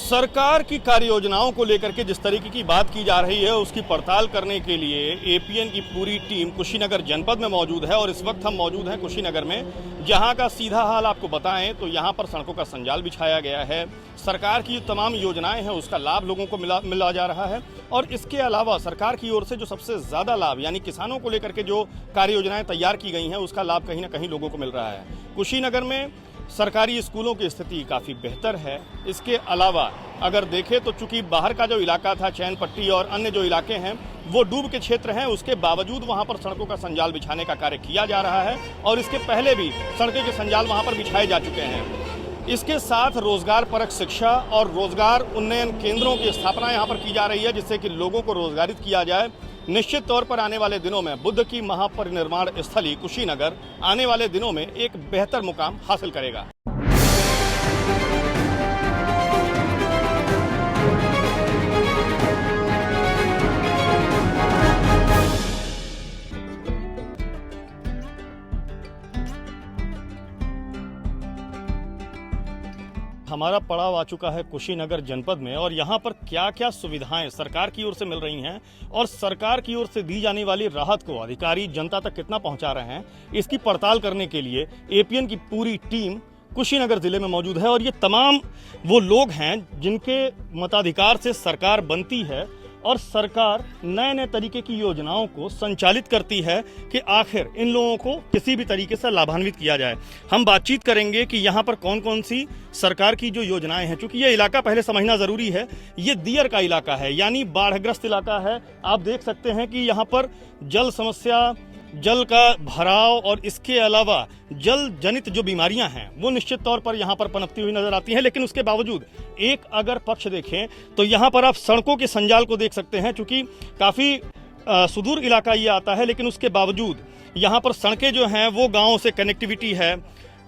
सरकार की कार्य योजनाओं को लेकर के जिस तरीके की बात की जा रही है उसकी पड़ताल करने के लिए एपीएन की पूरी टीम कुशीनगर जनपद में मौजूद है और इस वक्त हम मौजूद हैं कुशीनगर में, जहां का सीधा हाल आपको बताएं तो यहां पर सड़कों का संजाल बिछाया गया है। सरकार की जो तमाम योजनाएं हैं उसका लाभ लोगों को मिला जा रहा है और इसके अलावा सरकार की ओर से जो सबसे ज़्यादा लाभ यानी किसानों को लेकर के जो कार्य योजनाएं तैयार की गई हैं उसका लाभ कहीं ना कहीं लोगों को मिल रहा है। कुशीनगर में सरकारी स्कूलों की स्थिति काफ़ी बेहतर है। इसके अलावा अगर देखें तो चूंकि बाहर का जो इलाका था चैन पट्टी और अन्य जो इलाके हैं वो डूब के क्षेत्र हैं, उसके बावजूद वहां पर सड़कों का संजाल बिछाने का कार्य किया जा रहा है और इसके पहले भी सड़कों के संजाल वहां पर बिछाए जा चुके हैं। इसके साथ रोजगार परक शिक्षा और रोजगार उन्नयन केंद्रों की स्थापना यहाँ पर की जा रही है जिससे कि लोगों को रोजगारित किया जाए। निश्चित तौर पर आने वाले दिनों में बुद्ध की महापरिनिर्वाण स्थली कुशीनगर आने वाले दिनों में एक बेहतर मुकाम हासिल करेगा। हमारा पड़ाव आ चुका है कुशीनगर जनपद में और यहाँ पर क्या क्या सुविधाएं सरकार की ओर से मिल रही हैं और सरकार की ओर से दी जाने वाली राहत को अधिकारी जनता तक कितना पहुंचा रहे हैं, इसकी पड़ताल करने के लिए एपीएन की पूरी टीम कुशीनगर जिले में मौजूद है। और ये तमाम वो लोग हैं जिनके मताधिकार से सरकार बनती है और सरकार नए नए तरीके की योजनाओं को संचालित करती है कि आखिर इन लोगों को किसी भी तरीके से लाभान्वित किया जाए। हम बातचीत करेंगे कि यहाँ पर कौन कौन सी सरकार की जो योजनाएं हैं। चूंकि ये इलाका पहले समझना जरूरी है, ये दियर का इलाका है यानी बाढ़ग्रस्त इलाका है। आप देख सकते हैं कि यहाँ पर जल समस्या, जल का भराव और इसके अलावा जल जनित जो बीमारियां हैं वो निश्चित तौर पर यहाँ पर पनपती हुई नजर आती हैं। लेकिन उसके बावजूद एक अगर पक्ष देखें तो यहाँ पर आप सड़कों के संजाल को देख सकते हैं। चूंकि काफ़ी सुदूर इलाका ये आता है लेकिन उसके बावजूद यहाँ पर सड़कें जो हैं वो गाँव से कनेक्टिविटी है।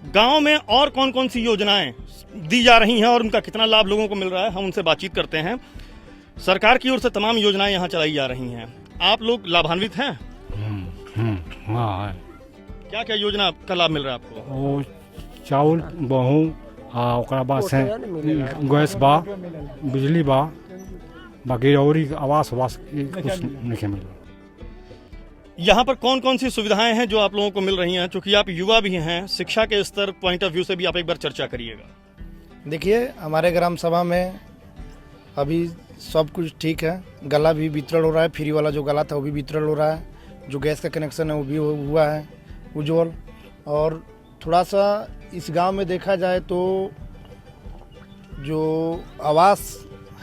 गाँव में और कौन कौन सी योजनाएं दी जा रही हैं और उनका कितना लाभ लोगों को मिल रहा है, हम उनसे बातचीत करते हैं। सरकार की ओर से तमाम योजनाएं यहाँ चलाई जा रही हैं, आप लोग लाभान्वित हैं? हाँ है। क्या क्या योजना का लाभ मिल रहा है आपको? वो चाउल गेहूँ ओकरा बाद से गैस बा, बिजली बा, बाकी और आवास कुछ नहीं मिल रहा। यहाँ पर कौन कौन सी सुविधाएं हैं जो आप लोगों को मिल रही हैं? चूंकि आप युवा भी हैं, शिक्षा के स्तर पॉइंट ऑफ व्यू से भी आप एक बार चर्चा करिएगा। देखिए, हमारे ग्राम सभा में अभी सब कुछ ठीक है। गला भी वितरण हो रहा है, फ्री वाला जो गला था वो भी वितरण हो रहा है, जो गैस का कनेक्शन है वो भी हुआ है उज्ज्वल। और थोड़ा सा इस गांव में देखा जाए तो जो आवास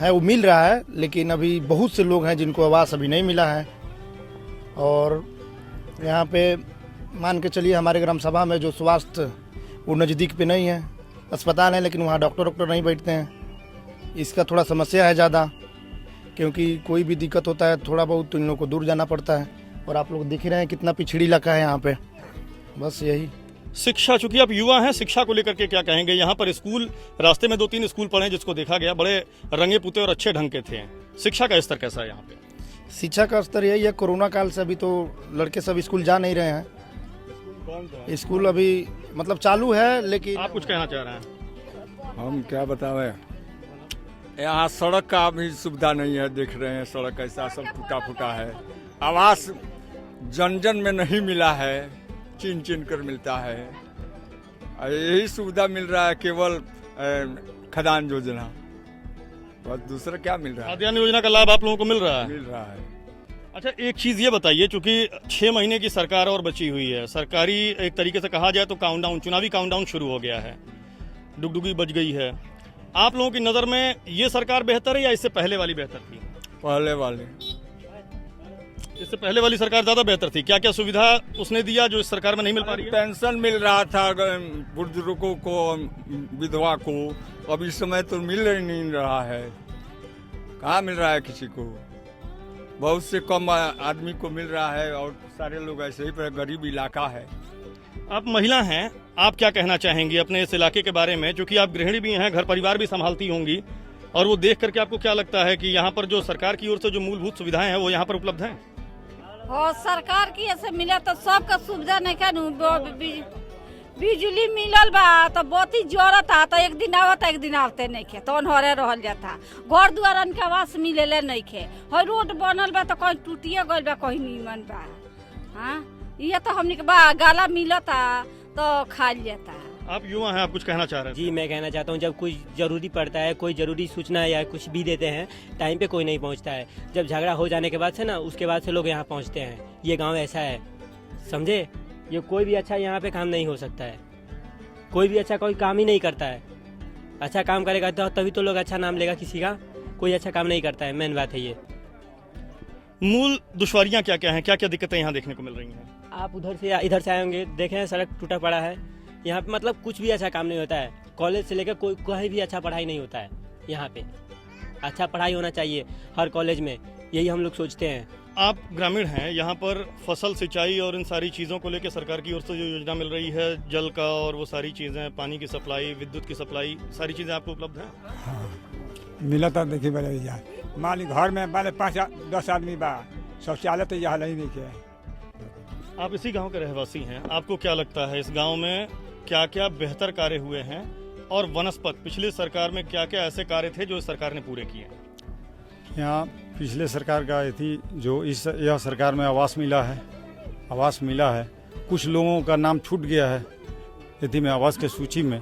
है वो मिल रहा है, लेकिन अभी बहुत से लोग हैं जिनको आवास अभी नहीं मिला है। और यहाँ पे मान के चलिए हमारे ग्राम सभा में जो स्वास्थ्य वो नज़दीक पे नहीं है, अस्पताल है लेकिन वहाँ डॉक्टर नहीं बैठते हैं। इसका थोड़ा समस्या है ज़्यादा, क्योंकि कोई भी दिक्कत होता है थोड़ा बहुत तो इन लोगों को दूर जाना पड़ता है। और आप लोग देख रहे हैं कितना पिछड़ी इलाका है यहाँ पे। बस यही। शिक्षा, चूंकि आप युवा हैं, शिक्षा को लेकर के क्या कहेंगे? यहाँ पर स्कूल, रास्ते में 2-3 स्कूल पढ़े जिसको देखा गया, बड़े रंगे पुते और अच्छे ढंग के थे। शिक्षा का स्तर कैसा है यहाँ पे? शिक्षा का स्तर यही है, कोरोना काल से अभी तो लड़के सब स्कूल जा नहीं रहे हैं। स्कूल अभी मतलब चालू है, लेकिन आप कुछ कहना चाह रहे हैं? हम क्या बतावें, यहाँ सड़क का भी सुविधा नहीं है। देख रहे हैं सड़क ऐसा सब टूटा फूटा है। आवास जन जन में नहीं मिला है, चिन चिन कर मिलता है। यही सुविधा मिल रहा है केवल खदान योजना, बस दूसरा क्या मिल रहा है? खाद्यान्न योजना का लाभ आप लोगों को मिल रहा है? मिल रहा है। अच्छा, एक चीज ये बताइए, चूंकि 6 महीने की सरकार और बची हुई है, सरकारी एक तरीके से कहा जाए तो काउंटडाउन, चुनावी काउंटडाउन शुरू हो गया है, डुगडुगी बज गई है। आप लोगों की नजर में ये सरकार बेहतर है या इससे पहले वाली बेहतर थी? पहले वाले। इससे पहले वाली सरकार ज्यादा बेहतर थी। क्या क्या सुविधा उसने दिया जो इस सरकार में नहीं मिल पा रही है? पेंशन मिल रहा था बुजुर्गों को, विधवा को। अब इस समय तो मिल नहीं रहा है। कहाँ मिल रहा है किसी को? बहुत से कम आदमी को मिल रहा है और सारे लोग ऐसे ही पर गरीब इलाका है। आप महिला हैं, आप क्या कहना चाहेंगी अपने इस इलाके के बारे में? क्योंकि आप गृहिणी भी हैं, घर परिवार भी संभालती होंगी, और वो देख करके आपको क्या लगता है कि यहाँ पर जो सरकार की ओर से जो मूलभूत सुविधाएं हैं वो यहाँ पर उपलब्ध हैं? और सरकार की ऐसे मिला तो सबका सुविधा नहीं क्या बिजली मिलल बा तो बत्ती जरता तो एक दिन आवता एक दिन आवते नहीं खे तो अनहरे रहल जाता। घर दुआरन के आवास मिलेले नहीं खे। हर रोड बनल बा तो कहीं टूटिए गइल बा कहीं नीमन बा। हाँ ये तो हमने के बा गाला मिलता तो खा जाता। आप युवा हैं, आप कुछ कहना चाह रहे हैं? जी मैं कहना चाहता हूँ, जब कोई ज़रूरी पड़ता है, कोई ज़रूरी सूचना या कुछ भी देते हैं, टाइम पे कोई नहीं पहुँचता है। जब झगड़ा हो जाने के बाद से ना, उसके बाद से लोग यहाँ पहुँचते हैं। ये गांव ऐसा है, समझे। ये कोई भी अच्छा यहाँ पे काम नहीं हो सकता है। कोई भी अच्छा कोई काम ही नहीं करता है। अच्छा काम करेगा तो तभी तो लोग अच्छा नाम लेगा किसी का। कोई अच्छा काम नहीं करता है, मेन बात है ये। मूल दुश्वारियां क्या क्या हैं, क्या क्या दिक्कतें यहाँ देखने को मिल रही हैं? आप उधर से इधर से आए होंगे, देखें सड़क टूटा पड़ा है। यहाँ पे मतलब कुछ भी अच्छा काम नहीं होता है। कॉलेज से लेकर कोई कहीं भी अच्छा पढ़ाई नहीं होता है। यहाँ पे अच्छा पढ़ाई होना चाहिए हर कॉलेज में, यही हम लोग सोचते हैं। आप ग्रामीण हैं, यहाँ पर फसल सिंचाई और इन सारी चीज़ों को लेकर सरकार की ओर से जो योजना मिल रही है, जल का और वो सारी चीज़ें, पानी की सप्लाई, विद्युत की सप्लाई, सारी चीज़ें आपको उपलब्ध हैं? हाँ मिला था। देखिए बड़े भैया मान घर में वाले 5-10 आदमी बा, शौचालय तो यहाँ नहीं देखे। आप इसी गांव के रहवासी हैं, आपको क्या लगता है इस गांव में क्या क्या बेहतर कार्य हुए हैं और वनस्पत पिछली सरकार में क्या क्या ऐसे कार्य थे जो इस सरकार ने पूरे किए? यहाँ पिछले सरकार का थी जो यह सरकार में आवास मिला है। कुछ लोगों का नाम छूट गया है यदि में आवास के सूची में,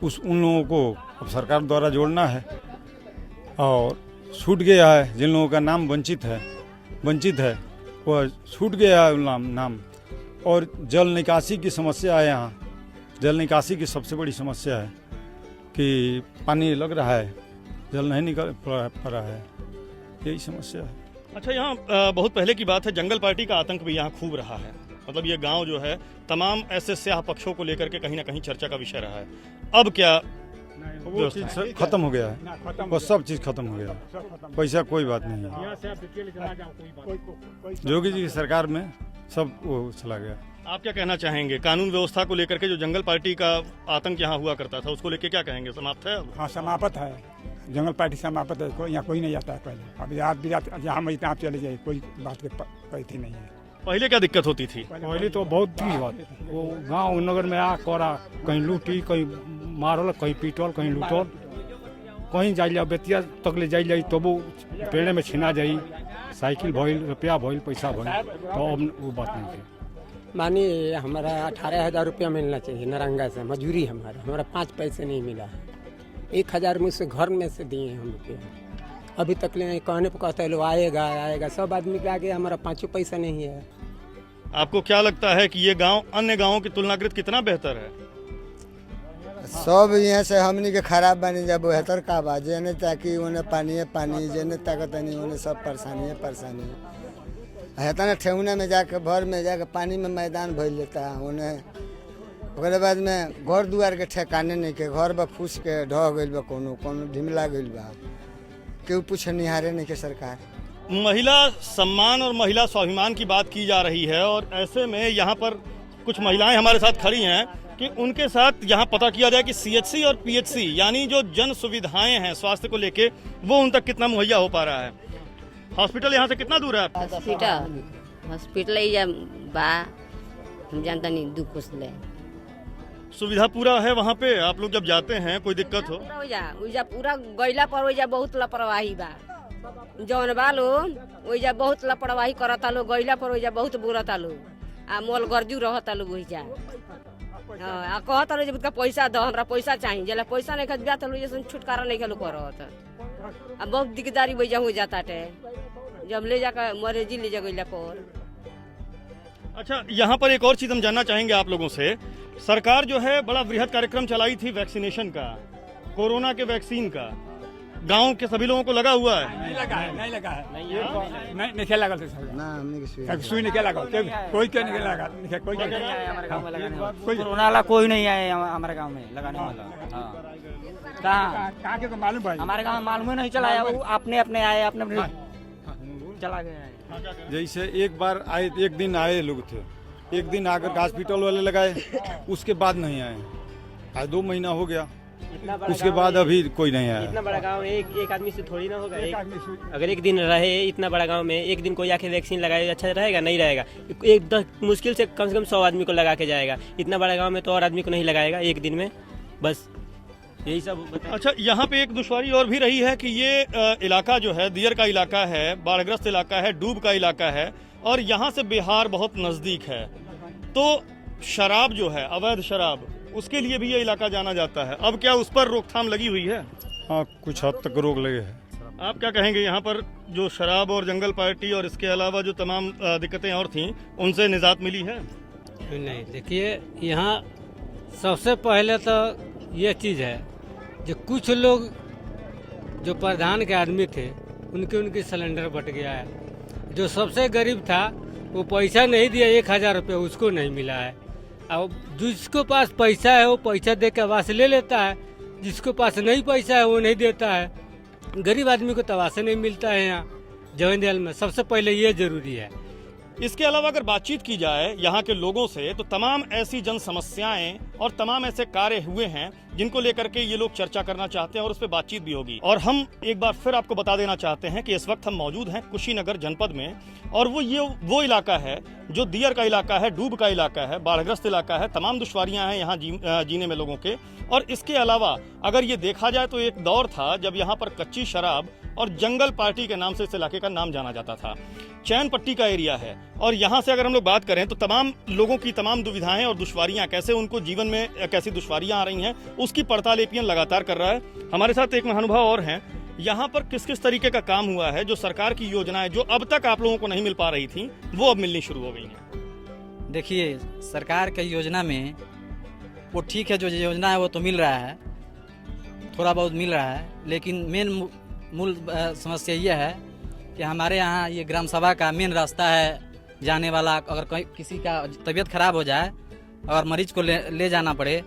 उन लोगों को अब सरकार द्वारा जोड़ना है। और छूट गया है जिन लोगों का नाम वंचित है वह छूट गया है नाम। और जल निकासी की समस्या है। यहाँ जल निकासी की सबसे बड़ी समस्या है कि पानी लग रहा है, जल नहीं निकल पा रहा है, यही समस्या है। अच्छा, यहाँ बहुत पहले की बात है, जंगल पार्टी का आतंक भी यहाँ खूब रहा है। मतलब ये गांव जो है तमाम ऐसे स्याह पक्षों को लेकर के कहीं ना कहीं चर्चा का विषय रहा है। अब क्या वो चीज खत्म हो गया है, वो सब चीज खत्म हो गया है। पैसा कोई बात नहीं है, योगी जी की सरकार में सब वो चला गया। आप क्या कहना चाहेंगे कानून व्यवस्था को लेकर के? जो जंगल पार्टी का आतंक यहाँ हुआ करता था उसको लेकर क्या कहेंगे? समाप्त है अब? हाँ समाप्त है, जंगल पार्टी समाप्त है। यहाँ कोई नहीं जाता है पहले। अब आप भी जहाँ मर्जी आप चले जाइए, कोई बात की पैती नहीं है। पहले क्या दिक्कत होती थी? पहले तो बहुत थी बात। वो गांव नगर में आ कोरा, कहीं लूटी, कहीं मारल, कहीं पीटल, कहीं लूटल, कहीं जाइए बेतिया तक ले जाइए तो वो पेड़े में छिना जाई, साइकिल भइल, रुपया भइल, पैसा भइल, तो अब वो बात नहीं थी। मानिए हमारा 18,000 रुपया मिलना चाहिए नरंगा से, मजदूरी हमारा 5 पैसे नहीं मिला है। 1,000 मुझसे घर में से दिए हम रुपये, अभी तक ले कहने पर कहते हैं लोग आएगा, सब आदमी के आगे हमारा 5 पैसा नहीं है। आपको क्या लगता है कि ये गांव अन्य गांवों की तुलनाकृत कितना बेहतर है? सब यहाँ से हमनी के खराब बनी जब बेहतर का बा, जेने ताकि उन्हें पानी जेने ताकत नहीं उन्हें सब परेशानी है। तना ठेहुना में जाके भर में जाके पानी में मैदान भर लेता है उन्हें। ओकरे बाद में घर दुआर के ठेकाने नहीं के, घर बा फूस के ढह गइल बा, कोनो ढिमला गइल बा, केहू पूछे निहारे नहीं के सरकार। महिला सम्मान और महिला स्वाभिमान की बात की जा रही है और ऐसे में यहाँ पर कुछ महिलाएं हमारे साथ खड़ी हैं कि उनके साथ यहाँ पता किया जाए कि सीएचसी और पीएचसी यानी जो जन सुविधाएं हैं स्वास्थ्य को लेके, वो उन तक कितना मुहैया हो पा रहा है। हॉस्पिटल यहाँ से कितना दूर है? हॉस्पिटल ही बा, हम जानता नहीं दुख कुछ ले। सुविधा पूरा है वहाँ पे? आप लोग जब जाते हैं कोई दिक्कत हो? पूरा गैला पर बहुत लापरवाही बा, जौन बा लोग ओइजा बहुत लापरवाही करता लोग, गैला पर ओइजा बहुत बुरता लोग, आ मोल गर्जू रहता लोग ओइजा। आ कहता लोग जब पैसा दो, हमरा पैसा चाहिए, जला पैसा नहीं खा तो लोग छुटकारा नहीं खेलो करत। आ बहुत दिकदारी वैजा हो जाता है जब ले जाकर मरेजी ले जा गैला पर। अच्छा, यहाँ पर एक और चीज हम जानना चाहेंगे आप लोगों से। सरकार जो है बड़ा वृहद कार्यक्रम चलाई थी वैक्सीनेशन का, कोरोना के वैक्सीन का, गांव के सभी लोगों को लगा हुआ है? नहीं लगा है नहीं क्या लगा सुई नहीं क्या लगा, कोई क्या नहीं लगा, कोई कोरोना वाला कोई नहीं आया हमारे गांव में लगाने वाला। कहाँ के मालूम भाई? हमारे गांव में मालूम नहीं चला, वो अपने आए, अपने चला गया। जैसे एक दिन आए लोग थे, एक दिन आकर हॉस्पिटल वाले लगाए, उसके बाद नहीं आए। आज 2 महीना हो गया, इतना बड़ा उसके गाँव बाद है, अभी कोई नहीं आया। इतना बड़ा गांव एक आदमी से थोड़ी ना होगा। अगर एक दिन रहे इतना बड़ा गांव में, एक दिन कोई आके वैक्सीन लगाए, अच्छा रहेगा? नहीं रहेगा। एक 10 मुश्किल से कम 100 आदमी को लगा के जाएगा। इतना बड़ा गांव में तो और आदमी को नहीं लगाएगा एक दिन में। बस यही सब बताएं। अच्छा, यहाँ पे एक दुश्वारी और भी रही है कि ये इलाका जो है दियर का इलाका है, बाढ़ग्रस्त इलाका है, डूब का इलाका है और यहाँ से बिहार बहुत नज़दीक है। तो शराब जो है, अवैध शराब, उसके लिए भी ये इलाका जाना जाता है। अब क्या उस पर रोकथाम लगी हुई है? हाँ, कुछ हद तक रोक लगे है। आप क्या कहेंगे, यहाँ पर जो शराब और जंगल पार्टी और इसके अलावा जो तमाम दिक्कतें और थीं, उनसे निजात मिली है? नहीं, देखिए यहाँ सबसे पहले तो ये चीज़ है जो कुछ लोग जो प्रधान के आदमी थे उनके सिलेंडर बट गया है। जो सबसे गरीब था वो पैसा नहीं दिया, 1000 रुपये उसको नहीं मिला है। अब जिसको पास पैसा है वो पैसा दे के आवास ले लेता है, जिसको पास नहीं पैसा है वो नहीं देता है। गरीब आदमी को तो आवास नहीं मिलता है यहाँ जवानदेल में। सबसे पहले ये जरूरी है। इसके अलावा अगर बातचीत की जाए यहाँ के लोगों से तो तमाम ऐसी जन समस्याएं और तमाम ऐसे कार्य हुए हैं जिनको लेकर के ये लोग चर्चा करना चाहते हैं और उस पर बातचीत भी होगी। और हम एक बार फिर आपको बता देना चाहते हैं कि इस वक्त हम मौजूद हैं कुशीनगर जनपद में और वो इलाका है जो दियर का इलाका है, डूब का इलाका है, बाढ़ग्रस्त इलाका है। तमाम दुश्वारियां हैं यहाँ जीने में लोगों के। और इसके अलावा अगर ये देखा जाए तो एक दौर था जब यहाँ पर कच्ची शराब और जंगल पार्टी के नाम से इस इलाके का नाम जाना जाता था। चैन पट्टी का एरिया है और यहाँ से अगर हम लोग बात करें तो तमाम लोगों की तमाम दुविधाएं और दुश्वारियां, कैसे उनको जीवन में कैसी दुश्वारियां आ रही हैं, उसकी पड़ताल एपीएन लगातार कर रहा है। हमारे साथ एक महानुभाव और हैं। यहाँ पर किस किस तरीके का काम हुआ है, जो सरकार की योजनाएं जो अब तक आप लोगों को नहीं मिल पा रही थी वो अब मिलनी शुरू हो गई हैं? देखिए, सरकार की योजना में वो ठीक है, जो योजना है वो तो मिल रहा है, थोड़ा बहुत मिल रहा है। लेकिन मेन मूल समस्या ये है कि हमारे यहाँ ये ग्राम सभा का मेन रास्ता है जाने वाला। अगर कोई किसी का तबीयत खराब हो जाए और मरीज को ले जाना पड़े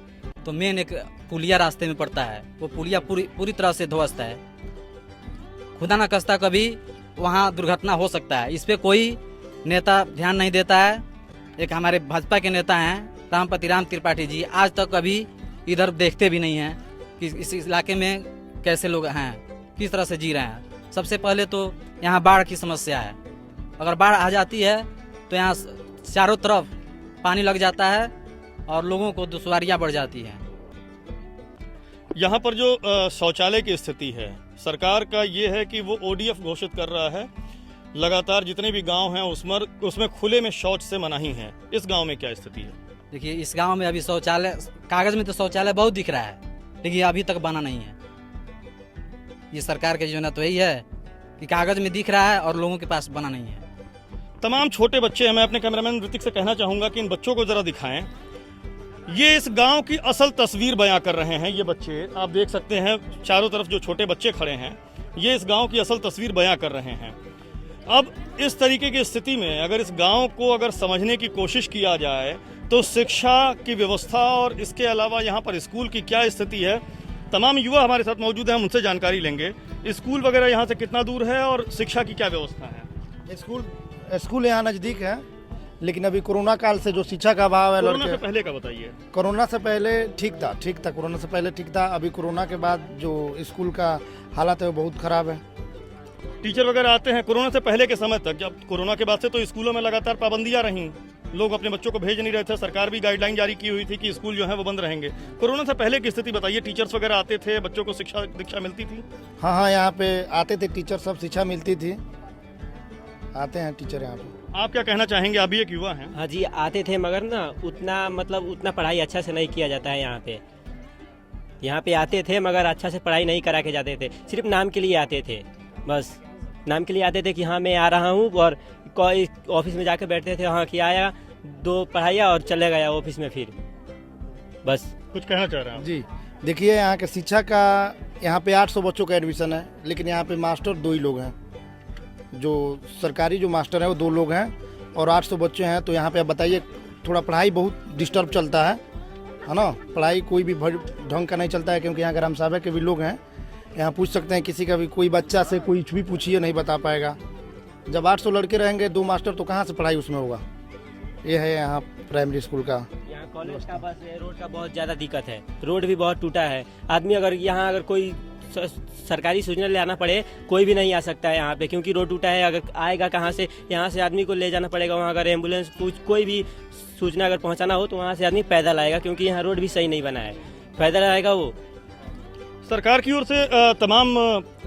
तो मेन एक पुलिया रास्ते में पड़ता है। वो पुलिया पूरी तरह से ध्वस्त है। खुदा न खास्ता कभी वहाँ दुर्घटना हो सकता है। इस पे कोई नेता ध्यान नहीं देता है। एक हमारे भाजपा के नेता हैं रामपति राम त्रिपाठी जी, आज तक कभी इधर देखते भी नहीं हैं कि इस इलाके में कैसे लोग हैं, किस तरह से जी रहे हैं। सबसे पहले तो यहाँ बाढ़ की समस्या है। अगर बाढ़ आ जाती है तो यहाँ चारों तरफ पानी लग जाता है और लोगों को दुश्वारियाँ बढ़ जाती हैं। यहाँ पर जो शौचालय की स्थिति है, सरकार का ये है कि वो ओडीएफ घोषित कर रहा है। लगातार जितने भी गांव हैं उसमें खुले में शौच से मनाही है। इस गांव में क्या स्थिति है? देखिए, इस गांव में अभी शौचालय, कागज में तो शौचालय बहुत दिख रहा है लेकिन अभी तक बना नहीं है। ये सरकार की योजना तो यही है कि कागज में दिख रहा है और लोगों के पास बना नहीं है। तमाम छोटे बच्चे हैं। मैं अपने कैमरामैन ऋतिक से कहना चाहूंगा कि इन बच्चों को जरा दिखाएं। ये इस गांव की असल तस्वीर बयां कर रहे हैं। ये बच्चे आप देख सकते हैं, चारों तरफ जो छोटे बच्चे खड़े हैं, ये इस गांव की असल तस्वीर बयां कर रहे हैं। अब इस तरीके की स्थिति में अगर इस गांव को अगर समझने की कोशिश किया जाए तो शिक्षा की व्यवस्था और इसके अलावा यहाँ पर स्कूल की क्या स्थिति है, तमाम युवा हमारे साथ मौजूद हैं, हम उनसे जानकारी लेंगे। स्कूल वगैरह यहाँ से कितना दूर है और शिक्षा की क्या व्यवस्था है? स्कूल यहाँ नज़दीक है लेकिन अभी कोरोना काल से जो शिक्षा का अभाव है। कोरोना से पहले का बताइए। कोरोना से पहले ठीक था। कोरोना से पहले ठीक था। अभी कोरोना के बाद जो स्कूल का हालत है वो बहुत ख़राब है। टीचर वगैरह आते हैं कोरोना से पहले के समय तक, जब कोरोना के बाद से तो स्कूलों में लगातार पाबंदियां रहीं, लोग अपने बच्चों को भेज नहीं रहे थे। सरकार भी गाइडलाइन जारी की हुई थी कि स्कूल जो है वो बंद रहेंगे। कोरोना से पहले की स्थिति बताइए। टीचर्स वगैरह आते थे, बच्चों को शिक्षा मिलती थी? हाँ, यहाँ पे आते थे टीचर, सब शिक्षा मिलती थी। आते हैं टीचर यहाँ पे। आप क्या कहना चाहेंगे? आप भी एक युवा हैं। हाँ जी, आते थे मगर ना उतना पढ़ाई अच्छा से नहीं किया जाता है यहाँ पे। यहाँ पे आते थे मगर अच्छा से पढ़ाई नहीं करा के जाते थे। सिर्फ नाम के लिए आते थे, बस नाम के लिए आते थे कि हाँ मैं आ रहा हूँ, और ऑफिस में जाके बैठते थे, हाँ कि आया, 2 पढ़ाया और चले गया ऑफिस में। फिर बस कुछ कहना चाह रहे हैं? जी देखिए, यहाँ के शिक्षा का, यहाँ पे 800 बच्चों का एडमिशन है लेकिन यहाँ पे मास्टर 2 ही लोग हैं। जो सरकारी जो मास्टर है वो 2 लोग हैं और 800 बच्चे हैं। तो यहाँ पे आप बताइए, थोड़ा पढ़ाई बहुत डिस्टर्ब चलता है ना। पढ़ाई कोई भी ढंग का नहीं चलता है क्योंकि यहाँ ग्राम सभा के भी लोग हैं। यहाँ पूछ सकते हैं किसी का भी, कोई बच्चा से कुछ भी पूछिए नहीं बता पाएगा। जब 800 लड़के रहेंगे, 2 मास्टर, तो कहाँ से पढ़ाई उसमें होगा। ये है यहाँ प्राइमरी स्कूल का। यहाँ कॉलेज का बस रोड का बहुत ज़्यादा दिक्कत है, रोड भी बहुत टूटा है। आदमी अगर यहाँ अगर कोई सरकारी सूचना ले आना पड़े, कोई भी नहीं आ सकता है यहाँ पे, क्योंकि रोड टूटा है। अगर आएगा कहाँ से, यहाँ से आदमी को ले जाना पड़ेगा वहाँ। अगर एम्बुलेंस कोई भी सूचना अगर पहुँचाना हो तो वहाँ से आदमी पैदल आएगा, क्योंकि यहाँ रोड भी सही नहीं बना है, पैदल आएगा वो। सरकार की ओर से तमाम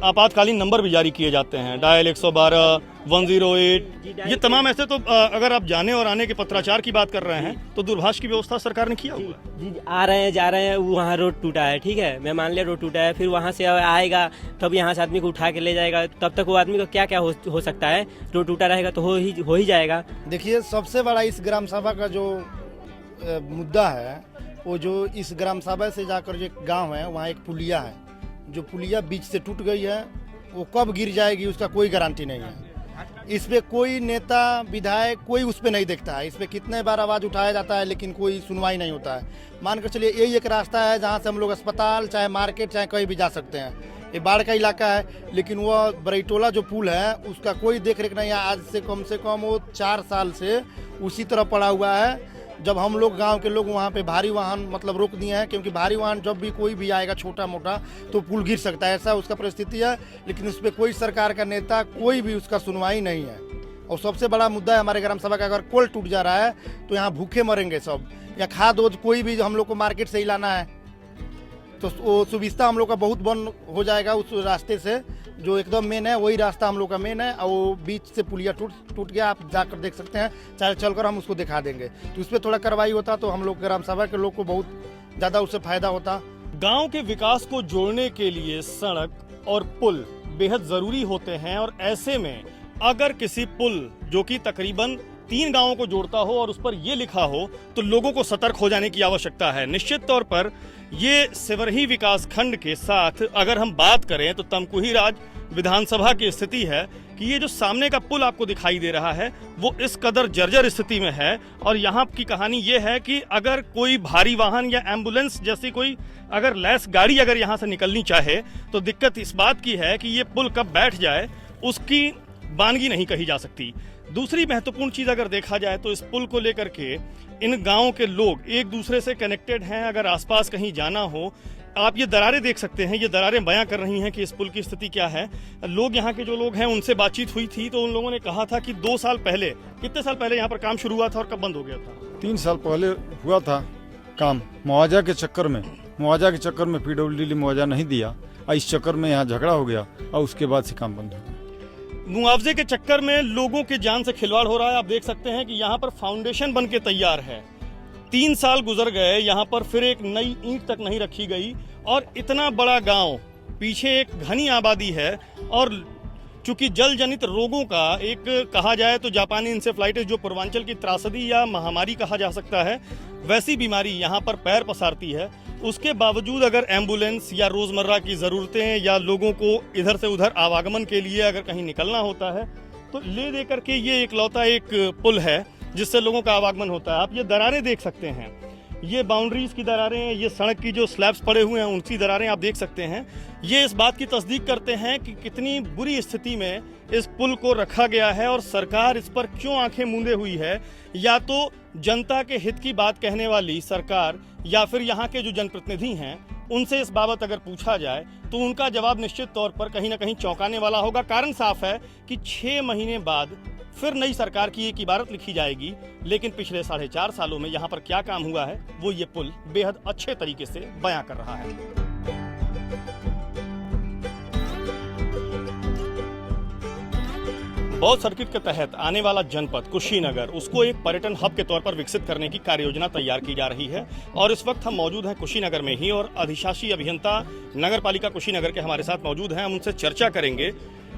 आपातकालीन नंबर भी जारी किए जाते हैं, डायल 112, 108, ये तमाम ऐसे। तो अगर आप जाने और आने के पत्राचार की बात कर रहे हैं तो दूरभाष की व्यवस्था सरकार ने किया हुआ है। जी, आ रहे हैं जा रहे हैं, वहाँ रोड टूटा है, ठीक है, मैं मान लिया रोड टूटा है, फिर वहाँ से आएगा तब यहाँ से आदमी को उठा के ले जाएगा, तब तक वो आदमी को क्या क्या हो सकता है। रोड टूटा रहेगा तो हो ही जाएगा। देखिए, सबसे बड़ा इस ग्राम सभा का जो मुद्दा है, वो जो इस ग्राम सभा से जाकर जो गांव है, वहाँ एक पुलिया है, जो पुलिया बीच से टूट गई है, वो कब गिर जाएगी उसका कोई गारंटी नहीं है। इस पे कोई नेता विधायक कोई उस पे नहीं देखता है। इस पे कितने बार आवाज़ उठाया जाता है लेकिन कोई सुनवाई नहीं होता है। मानकर चलिए यही एक रास्ता है जहाँ से हम लोग अस्पताल, चाहे मार्केट, चाहे कहीं भी जा सकते हैं। ये बाढ़ का इलाका है, लेकिन वो बरईटोला जो पुल है उसका कोई देख रेख नहीं है। आज से कम वो 4 साल से उसी तरह पड़ा हुआ है। जब हम लोग गांव के लोग वहाँ पे भारी वाहन मतलब रोक दिए हैं, क्योंकि भारी वाहन जब भी कोई भी आएगा छोटा मोटा तो पुल गिर सकता है, ऐसा उसका परिस्थिति है। लेकिन उस पर कोई सरकार का नेता कोई भी उसका सुनवाई नहीं है। और सबसे बड़ा मुद्दा है हमारे ग्राम सभा का, अगर पुल टूट जा रहा है तो यहाँ भूखे मरेंगे सब, या खाद ओद कोई भी हम लोग को मार्केट से ही लाना है तो वो सुविधा हम लोग का बहुत बंद हो जाएगा। उस रास्ते से जो एकदम मेन है वही रास्ता हम लोग का मेन है, और वो बीच से पुलिया टूट गया, आप जाकर देख सकते हैं, चाहे चलकर हम उसको दिखा देंगे। तो उस पर थोड़ा कार्रवाई होता तो हम लोग ग्राम सभा के लोग को बहुत ज़्यादा उससे फायदा होता। गांव के विकास को जोड़ने के लिए सड़क और पुल बेहद जरूरी होते हैं, और ऐसे में अगर किसी पुल जो कि तकरीबन 3 गांवों को जोड़ता हो और उस पर यह लिखा हो तो लोगों को सतर्क हो जाने की आवश्यकता है। निश्चित तौर पर ये सिवरही विकास खंड के साथ अगर हम बात करें तो तमकुही राज विधानसभा की स्थिति है कि ये जो सामने का पुल आपको दिखाई दे रहा है वो इस कदर जर्जर स्थिति में है। और यहाँ की कहानी ये है कि अगर कोई भारी वाहन या एम्बुलेंस जैसी कोई अगर लैस गाड़ी अगर यहाँ से निकलनी चाहे तो दिक्कत इस बात की है कि ये पुल कब बैठ जाए उसकी बानगी नहीं कही जा सकती। दूसरी महत्वपूर्ण चीज अगर देखा जाए तो इस पुल को लेकर के इन गांवों के लोग एक दूसरे से कनेक्टेड हैं। अगर आसपास कहीं जाना हो, आप ये दरारें देख सकते हैं, ये दरारें बयां कर रही हैं कि इस पुल की स्थिति क्या है। लोग यहाँ के जो लोग हैं उनसे बातचीत हुई थी तो उन लोगों ने कहा था कि 2 साल पहले, कितने साल पहले यहाँ पर काम शुरू हुआ था और कब बंद हो गया था? 3 साल पहले हुआ था काम। मुआवजा के चक्कर में PWD ने मुआवजा नहीं दिया और इस चक्कर में यहाँ झगड़ा हो गया और उसके बाद से काम बंद हो गया। मुआवजे के चक्कर में लोगों के जान से खिलवाड़ हो रहा है। आप देख सकते हैं कि यहाँ पर फाउंडेशन बन के तैयार है, 3 साल गुजर गए, यहाँ पर फिर एक नई ईंट तक नहीं रखी गई। और इतना बड़ा गांव, पीछे एक घनी आबादी है, और चूंकि जल जनित रोगों का एक कहा जाए तो जापानी इंसेफ्लाइटिस जो पूर्वांचल की त्रासदी या महामारी कहा जा सकता है, वैसी बीमारी यहाँ पर पैर पसारती है। उसके बावजूद अगर एम्बुलेंस या रोजमर्रा की ज़रूरतें या लोगों को इधर से उधर आवागमन के लिए अगर कहीं निकलना होता है तो ले दे करके ये इकलौता एक पुल है जिससे लोगों का आवागमन होता है। आप ये दरारें देख सकते हैं, ये बाउंड्रीज की दरारें, ये सड़क की जो स्लैब्स पड़े हुए हैं उनकी दरारें आप देख सकते हैं। ये इस बात की तस्दीक करते हैं कि कितनी बुरी स्थिति में इस पुल को रखा गया है और सरकार इस पर क्यों आंखें मूंदे हुई है। या तो जनता के हित की बात कहने वाली सरकार या फिर यहाँ के जो जनप्रतिनिधि हैं उनसे इस बाबत अगर पूछा जाए तो उनका जवाब निश्चित तौर पर कहीं ना कहीं चौंकाने वाला होगा। कारण साफ है कि 6 महीने बाद फिर नई सरकार की एक इबारत लिखी जाएगी, लेकिन पिछले 4.5 सालों में यहाँ पर क्या काम हुआ है वो ये पुल बेहद अच्छे तरीके से बयां कर रहा है। बौद्ध सर्किट के तहत आने वाला जनपद कुशीनगर, उसको एक पर्यटन हब के तौर पर विकसित करने की कार्ययोजना तैयार की जा रही है। और इस वक्त हम मौजूद हैं कुशीनगर में ही, और अधिशासी अभियंता नगर पालिका कुशीनगर के हमारे साथ मौजूद हैं। हम उनसे चर्चा करेंगे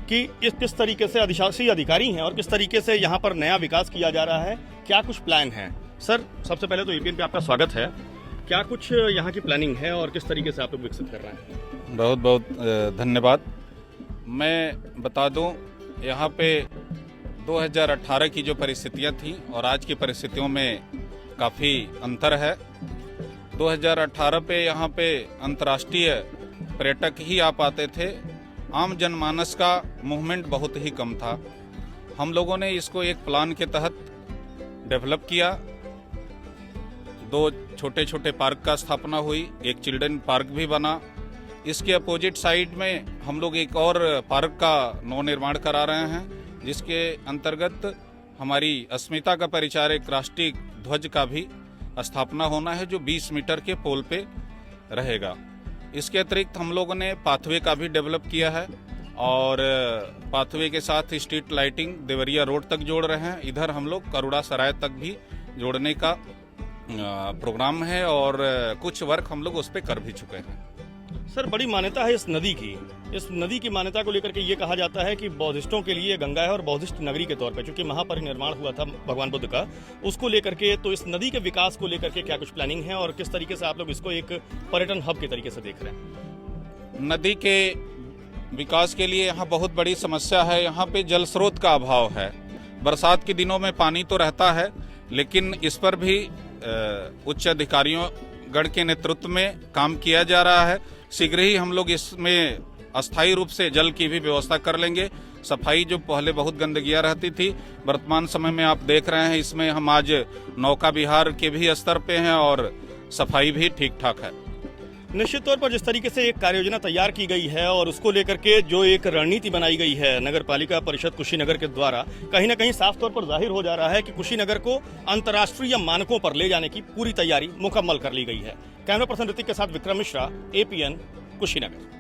कि किस तरीके से अधिशासी अधिकारी हैं और किस तरीके से यहाँ पर नया विकास किया जा रहा है, क्या कुछ प्लान है। सर, सबसे पहले तो एपीएन पे आपका स्वागत है। क्या कुछ यहाँ की प्लानिंग है और किस तरीके से आप लोग विकसित कर रहे हैं? बहुत बहुत धन्यवाद। मैं बता दूं, यहाँ पे 2018 की जो परिस्थितियाँ थी और आज की परिस्थितियों में काफ़ी अंतर है। 2018 पे यहाँ पे अंतर्राष्ट्रीय पर्यटक ही आ पाते थे, आम जनमानस का मूवमेंट बहुत ही कम था। हम लोगों ने इसको एक प्लान के तहत डेवलप किया, 2 छोटे छोटे पार्क का स्थापना हुई, एक चिल्ड्रन पार्क भी बना। इसके अपोजिट साइड में हम लोग एक और पार्क का नवनिर्माण करा रहे हैं, जिसके अंतर्गत हमारी अस्मिता का परिचार एक राष्ट्रीय ध्वज का भी स्थापना होना है, जो 20 मीटर के पोल पे रहेगा। इसके अतिरिक्त हम लोगों ने पाथवे का भी डेवलप किया है और पाथवे के साथ स्ट्रीट लाइटिंग देवरिया रोड तक जोड़ रहे हैं। इधर हम लोग करुड़ा सराय तक भी जोड़ने का प्रोग्राम है और कुछ वर्क हम लोग उस पर कर भी चुके हैं। सर, बड़ी मान्यता है इस नदी की। इस नदी की मान्यता को लेकर के ये कहा जाता है कि बौद्धिस्टों के लिए गंगा है और बौद्धिस्ट नगरी के तौर पे, क्योंकि महापरिनिर्वाण हुआ था भगवान बुद्ध का, उसको लेकर के तो इस नदी के विकास को लेकर के क्या कुछ प्लानिंग है और किस तरीके से आप लोग इसको एक पर्यटन हब के तरीके से देख रहे हैं? नदी के विकास के लिए यहाँ बहुत बड़ी समस्या है। यहाँ पे जल स्रोत का अभाव है। बरसात के दिनों में पानी तो रहता है, लेकिन इस पर भी उच्च अधिकारियों गण के नेतृत्व में काम किया जा रहा है। शीघ्र ही हम लोग इसमें अस्थायी रूप से जल की भी व्यवस्था कर लेंगे। सफाई जो पहले बहुत गंदगियां रहती थी, वर्तमान समय में आप देख रहे हैं इसमें हम आज नौका विहार के भी स्तर पे हैं और सफाई भी ठीक ठाक है। निश्चित तौर पर जिस तरीके से एक कार्य योजना तैयार की गई है और उसको लेकर के जो एक रणनीति बनाई गई है नगर पालिका परिषद कुशीनगर के द्वारा, कहीं ना कहीं साफ तौर पर जाहिर हो जा रहा है कि कुशीनगर को अंतर्राष्ट्रीय मानकों पर ले जाने की पूरी तैयारी मुकम्मल कर ली गई है। कैमरा पर्सन ऋतिक के साथ विक्रम मिश्रा, APN, कुशीनगर।